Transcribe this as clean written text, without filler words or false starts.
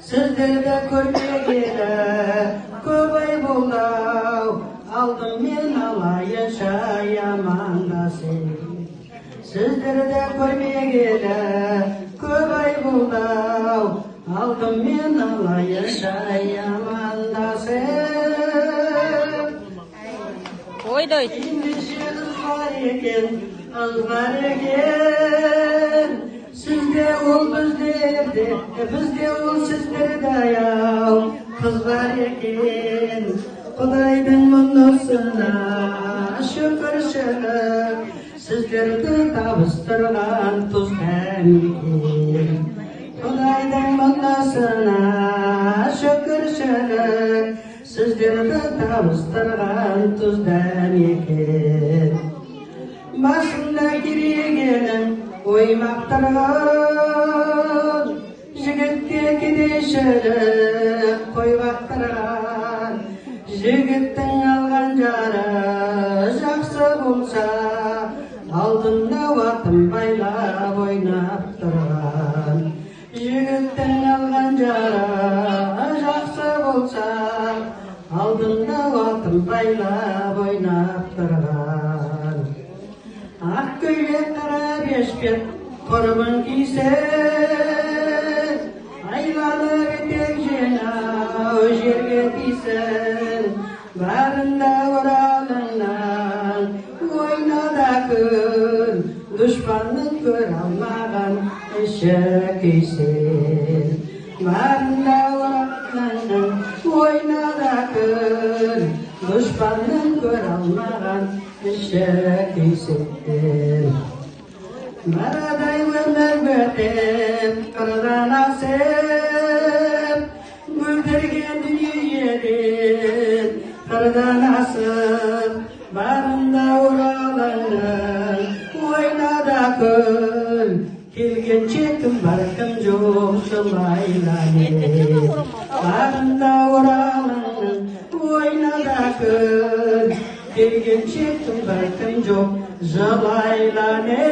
Sizlerді көрмегелі көп ай болды-ау, алдымен алайынша амандасын. Sizlerді көрмегелі көп ай болды-ау, алдымен алайынша амандасын. Ойдай. Ендеше қыз бар екен, sizde ol bizlerde, bizde ol sizlerde аяу. Kız var eкен, Құдайдың мұнысына шүкіршілік, sizlerді табыстырған тұз әмекен. Құдайдың мұнысына шүкіршілік, sizlerді табыстырған тұз әмекен. Басында керегенің оймақтырған, жігітке кедейшілік қойбақтырған. Жігіттің алған жары жақсы болса, алдында уақытын байлап ойнап тұрған. Жігіттің алған жары жақсы болса, алдында уақытын байлап ойнап тұрған. Ақ көйлек қара бешпет құрбын кисін, айланып етек жинау жерге тисін. Барында оралыңнан ойнада күн, дұшпанның көр алмаған іші күйсін. Барында оралыңнан ойнада күн, дұшпанның көр алмаған іші күйсін. Марадай өмір өтіп, қырдан асып, бүлдірген дүниеден қырдан асып, барында оралыңнан ойнада күн, келгенше кім бар кім жоқ жылайланы. Барында оралыңнан ойнада күн, келгенше кім бар кім жоқ жылайланы.